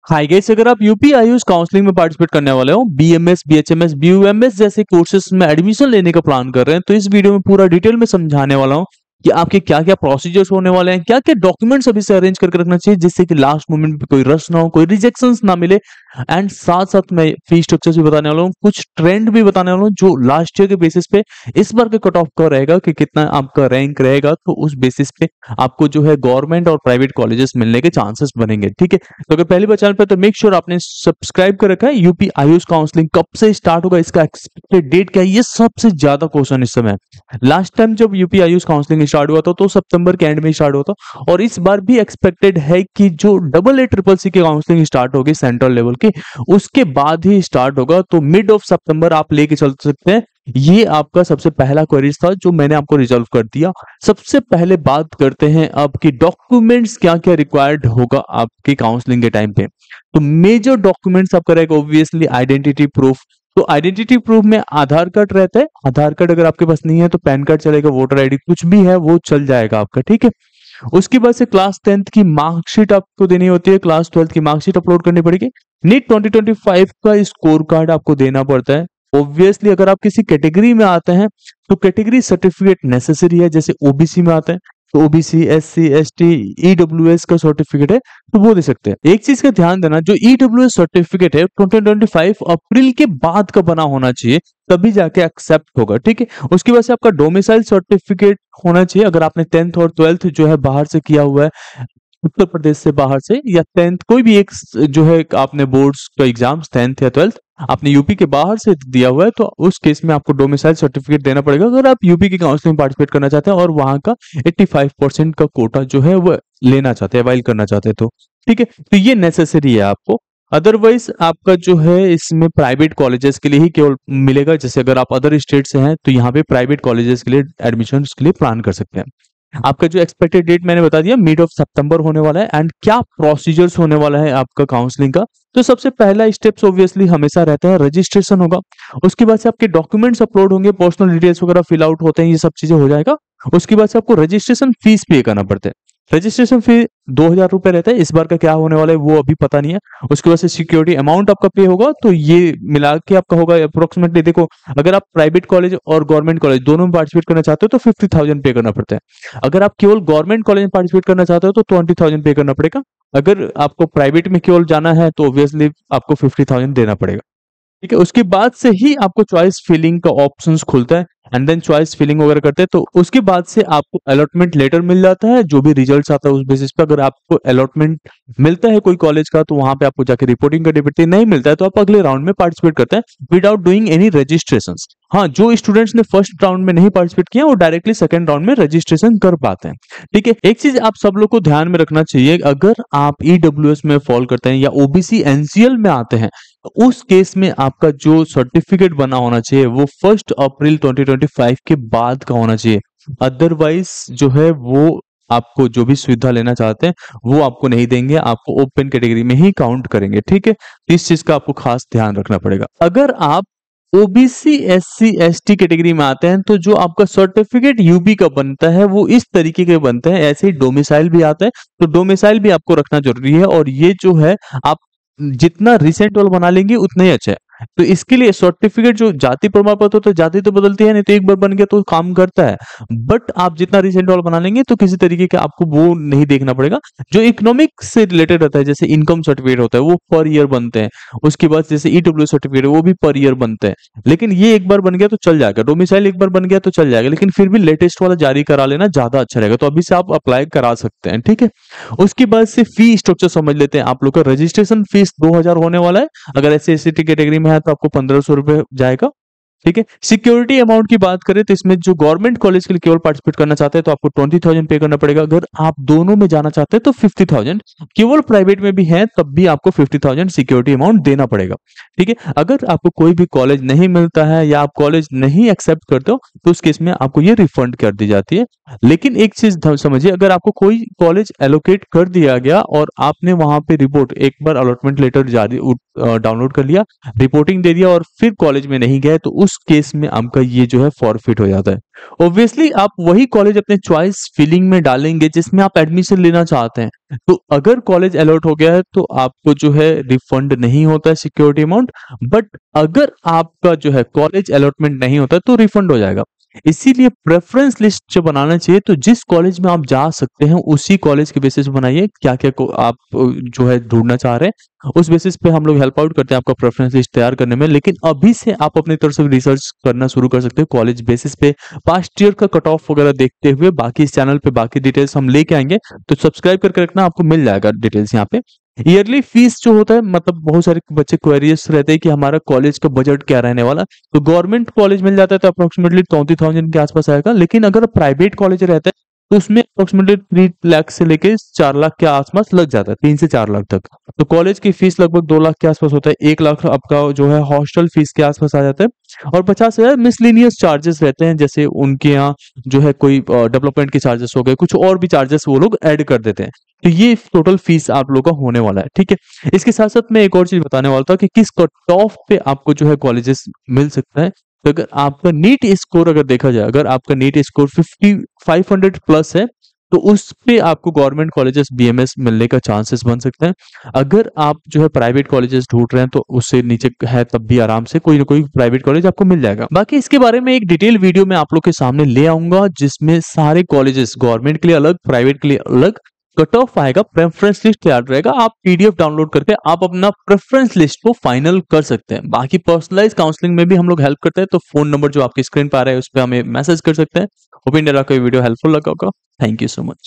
Hi guys, अगर आप UP Ayush counselling में पार्टिसिपेट करने वाले हो, बीएमएस, बीएचएमएस, बीयूएमएस जैसे कोर्सेज में एडमिशन लेने का प्लान कर रहे हैं, तो इस वीडियो में पूरा डिटेल में समझाने वाला हूं कि आपके क्या क्या प्रोसीजर्स होने वाले हैं, क्या क्या डॉक्यूमेंट्स अभी से अरेंज करके रखना चाहिए जिससे कि लास्ट मोमेंट पे कोई रश ना हो, कोई रिजेक्शंस ना मिले। एंड साथ साथ मैं फी स्ट्रक्चर्स भी बताने वाला हूँ, कुछ ट्रेंड भी बताने वाला हूँ जो लास्ट ईयर के बेसिस पे इस बार का कट ऑफ का रहेगा कि कितना आपका रैंक रहेगा, तो उस बेसिस पे आपको जो है गवर्नमेंट और प्राइवेट कॉलेजेस मिलने के चांसेस बनेंगे। ठीक है, तो अगर पहली बार चैनल पे तो मेक श्योर आपने सब्सक्राइब कर रखा है। यूपी आयुष काउंसलिंग कब से स्टार्ट होगा, इसका एक्सपेक्टेड डेट क्या है, ये सबसे ज्यादा क्वेश्चन इस समय। लास्ट टाइम जब यूपी आयुष काउंसलिंग स्टार्ट हुआ था तो सितंबर के एंड में स्टार्ट हुआ था, और इस बार भी एक्सपेक्टेड है कि जो AA-CCC की काउंसलिंग स्टार्ट होगी सेंट्रल लेवल की, उसके बाद ही स्टार्ट होगा। तो मिड ऑफ सितंबर आप लेके चल सकते हैं। ये आपका सबसे पहला क्वेरीज था जो मैंने आपको रिजॉल्व कर दिया। सबसे पहले बात करते हैं आपकी डॉक्यूमेंट्स क्या क्या रिक्वायर्ड होगा आपके काउंसलिंग के टाइम पे। तो मेजर डॉक्यूमेंट्स आपका रहेगा ऑब्वियसली आइडेंटिटी प्रूफ। तो आइडेंटिटी प्रूफ में आधार कार्ड रहता है, आधार कार्ड अगर आपके पास नहीं है तो पैन कार्ड चलेगा, वोटर आईडी कुछ भी है वो चल जाएगा आपका। ठीक है, उसके बाद से क्लास 10th की मार्कशीट आपको देनी होती है, क्लास 12th की मार्कशीट अपलोड करनी पड़ेगी। नीट 2025 का स्कोर कार्ड आपको देना पड़ता है। ऑब्वियसली अगर आप किसी कैटेगरी में आते हैं तो कैटेगरी सर्टिफिकेट नेसेसरी है, जैसे ओबीसी में आते हैं तो ओबीसी, एससी, एसटी, ईडब्ल्यूएस का सर्टिफिकेट है तो वो दे सकते हैं। एक चीज का ध्यान देना, जो ईडब्ल्यूएस सर्टिफिकेट है 2025 अप्रैल के बाद का बना होना चाहिए, तभी जाके एक्सेप्ट होगा। ठीक है, उसके बाद से आपका डोमिसाइल सर्टिफिकेट होना चाहिए। अगर आपने 10th और 12th जो है बाहर से किया हुआ है, उत्तर प्रदेश से बाहर से, या 10th कोई भी एक जो है आपने बोर्ड्स का एग्जाम्स 10th या 12th आपने यूपी के बाहर से दिया हुआ है, तो उस केस में आपको डोमिसाइल सर्टिफिकेट देना पड़ेगा अगर आप यूपी की काउंसलिंग में पार्टिसिपेट करना चाहते हैं और वहां का 85% का कोटा जो है वो लेना चाहते हैं, अवाइल करना चाहते हैं। तो ठीक है, तो ये नेसेसरी है आपको। अदरवाइज आपका जो है इसमें प्राइवेट कॉलेजेस के लिए ही केवल मिलेगा। जैसे अगर आप अदर स्टेट से हैं तो यहाँ पे प्राइवेट कॉलेजेस के लिए एडमिशन के लिए प्लान कर सकते हैं। आपका जो एक्सपेक्टेड डेट मैंने बता दिया, मिड ऑफ सितंबर होने वाला है। एंड क्या प्रोसीजर्स होने वाला है आपका काउंसलिंग का, तो सबसे पहला स्टेप्स ऑब्वियसली हमेशा रहता है रजिस्ट्रेशन होगा। उसके बाद से आपके डॉक्यूमेंट्स अपलोड होंगे, पर्सनल डिटेल्स वगैरह फिल आउट होते हैं, ये सब चीजें हो जाएगा। उसके बाद से आपको रजिस्ट्रेशन फीस पे करना पड़ता है। रजिस्ट्रेशन फी 2000 रुपए रहता है। इस बार का क्या होने वाला है वो अभी पता नहीं है। उसके बाद से सिक्योरिटी अमाउंट आपका पे होगा, तो ये मिला के आपका होगा अप्रोक्सीमेटली। देखो, अगर आप प्राइवेट कॉलेज और गवर्नमेंट कॉलेज दोनों में पार्टिसिपेट करना चाहते हो तो 50,000 पे करना पड़ता है। अगर आप केवल गवर्नमेंट कॉलेज में पार्टिसिपेट करना चाहते हो तो 20,000 पे करना पड़ेगा। अगर आपको प्राइवेट में केवल जाना है तो ऑब्वियसली आपको 50,000 देना पड़ेगा। ठीक है, उसके बाद से ही आपको चॉइस फिलिंग का ऑप्शंस खुलता है। एंड देन चॉइस फिलिंग वगैरह करते हैं तो उसके बाद से आपको अलॉटमेंट लेटर मिल जाता है। जो भी रिजल्ट्स आता है उस बेसिस पे अगर आपको अलॉटमेंट मिलता है कोई कॉलेज का तो वहां पे आपको जाके रिपोर्टिंग करनी पड़ती है। नहीं मिलता है तो आप अगले राउंड में पार्टिसिपेट करते हैं विदाउट डूइंग एनी रजिस्ट्रेशन। हाँ, जो स्टूडेंट्स ने फर्स्ट राउंड में नहीं पार्टिसिपेट किया वो डायरेक्टली सेकंड राउंड में रजिस्ट्रेशन कर पाते हैं। ठीक है, एक चीज आप सब लोग को ध्यान में रखना चाहिए, अगर आप ईडब्ल्यूएस में फॉल करते हैं या ओबीसी एनसीएल में आते हैं तो उस केस में आपका जो सर्टिफिकेट बना होना चाहिए वो 1 अप्रैल 2025 के बाद का होना चाहिए। अदरवाइज जो है वो आपको जो भी सुविधा लेना चाहते हैं वो आपको नहीं देंगे, आपको ओपन कैटेगरी में ही काउंट करेंगे। ठीक है, इस चीज का आपको खास ध्यान रखना पड़ेगा। अगर आप ओबीसी, एससी, एसटी कैटेगरी में आते हैं तो जो आपका सर्टिफिकेट यूपी का बनता है वो इस तरीके के बनते हैं। ऐसे ही डोमिसाइल भी आता है, तो डोमिसाइल भी आपको रखना जरूरी है। और ये जो है आप जितना रिसेंट वाला बना लेंगे उतना ही अच्छा है। तो इसके लिए सर्टिफिकेट जो जाति प्रमाण पत्र होता है, जाति तो बदलती है नहीं, तो एक बार बन गया तो काम करता है। बट आप जितना रिसेंट वाला बना लेंगे तो किसी तरीके का आपको वो नहीं देखना पड़ेगा। जो इकोनॉमिक से रिलेटेड रहता है, जैसे इनकम सर्टिफिकेट होता है वो पर ईयर बनते हैं। उसके बाद जैसे ईडब्ल्यू सर्टिफिकेट वो भी पर ईयर बनते हैं। लेकिन ये एक बार बन गया तो चल जाएगा, डोमिसाइल एक बार बन गया तो चल जाएगा, लेकिन फिर भी लेटेस्ट वाला जारी करा लेना ज्यादा अच्छा रहेगा। तो अभी से आप अप्लाई करा सकते हैं। ठीक है, उसके बाद से फी स्ट्रक्चर समझ लेते हैं। आप लोग का रजिस्ट्रेशन फीस 2000 होने वाला है। अगर एससी एसटी कैटेगरी में है तो आपको 1500 रुपए जाएगा। ठीक है, सिक्योरिटी अमाउंट की बात करें तो इसमें जो गवर्नमेंट कॉलेज के लिए केवल पार्टिसिपेट करना चाहते हैं तो आपको 20,000 पे करना पड़ेगा। अगर आप दोनों में जाना चाहते हैं तो 50,000, केवल प्राइवेट में भी है तब भी आपको 50,000 सिक्योरिटी अमाउंट देना पड़ेगा। ठीक है, अगर आपको कोई भी कॉलेज नहीं मिलता है या आप कॉलेज नहीं एक्सेप्ट करते हो तो उस केस में आपको ये रिफंड कर दी जाती है। लेकिन एक चीज समझिए, अगर आपको कोई कॉलेज एलोकेट कर दिया गया और आपने वहां पे रिपोर्ट एक बार अलॉटमेंट लेटर जारी डाउनलोड कर लिया, रिपोर्टिंग दे दिया और फिर कॉलेज में नहीं गए तो उस केस में आपका ये जो है फॉरफिट हो जाता है। ऑब्वियसली आप वही कॉलेज अपने चॉइस फिलिंग में डालेंगे जिसमें आप एडमिशन लेना चाहते हैं। तो अगर कॉलेज अलॉट हो गया है तो आपको जो है रिफंड नहीं होता है सिक्योरिटी अमाउंट, बट अगर आपका जो है कॉलेज अलॉटमेंट नहीं होता तो रिफंड हो जाएगा। इसीलिए प्रेफरेंस लिस्ट जो बनाना चाहिए तो जिस कॉलेज में आप जा सकते हैं उसी कॉलेज के बेसिस पे बनाइए। क्या क्या आप जो है ढूंढना चाह रहे हैं उस बेसिस पे हम लोग हेल्प आउट करते हैं आपका प्रेफरेंस लिस्ट तैयार करने में। लेकिन अभी से आप अपनी तरफ से रिसर्च करना शुरू कर सकते हैं कॉलेज बेसिस पे, पास्ट ईयर का कट ऑफ वगैरह देखते हुए। बाकी इस चैनल पे बाकी डिटेल्स हम लेके आएंगे, तो सब्सक्राइब करके रखना, आपको मिल जाएगा डिटेल्स यहाँ पे। ईयरली फीस जो होता है, मतलब बहुत सारे बच्चे क्वेरीज रहते हैं कि हमारा कॉलेज का बजट क्या रहने वाला, तो गवर्नमेंट कॉलेज मिल जाता है तो अप्रोक्सीमेटली 34,000 के आसपास आएगा। लेकिन अगर प्राइवेट कॉलेज रहता है तो उसमें अप्रोक्सीमेटली 3 लाख से लेके 4 लाख के आसपास लग जाता है, 3 से 4 लाख तक। तो कॉलेज की फीस लगभग 2 लाख के आसपास होता है। 1 लाख आपका जो है हॉस्टल फीस के आसपास आ जाता है और 50,000 मिसलिनियस चार्जेस रहते हैं, जैसे उनके यहाँ जो है कोई डेवलपमेंट के चार्जेस हो गए, कुछ और भी चार्जेस वो लोग ऐड कर देते हैं। तो ये टोटल फीस आप लोगों का होने वाला है, ठीक है। इसके साथ साथ मैं एक और चीज बताने वाला था कि किस कट ऑफ पे आपको जो है कॉलेजेस मिल सकता है। तो अगर आपका नीट स्कोर अगर देखा जाए, अगर आपका नीट स्कोर 500 प्लस है तो उस पे आपको गवर्नमेंट कॉलेजेस बीएमएस मिलने का चांसेस बन सकते हैं। अगर आप जो है प्राइवेट कॉलेजेस ढूंढ रहे हैं तो उससे नीचे है तब भी आराम से कोई ना कोई प्राइवेट कॉलेज आपको मिल जाएगा। बाकी इसके बारे में एक डिटेल वीडियो मैं आप लोग के सामने ले आऊंगा जिसमें सारे कॉलेजेस गवर्नमेंट के लिए अलग, प्राइवेट के लिए अलग कट ऑफ आएगा, प्रेफरेंस लिस्ट तैयार रहेगा। आप पीडीएफ डाउनलोड करके आप अपना प्रेफरेंस लिस्ट को फाइनल कर सकते हैं। बाकी पर्सनलाइज काउंसलिंग में भी हम लोग हेल्प करते हैं, तो फोन नंबर जो आपकी स्क्रीन पर आ रहा है उस पर हमें मैसेज कर सकते हैं। होप इन आपको वीडियो हेल्पफुल लगा होगा। Thank you so much.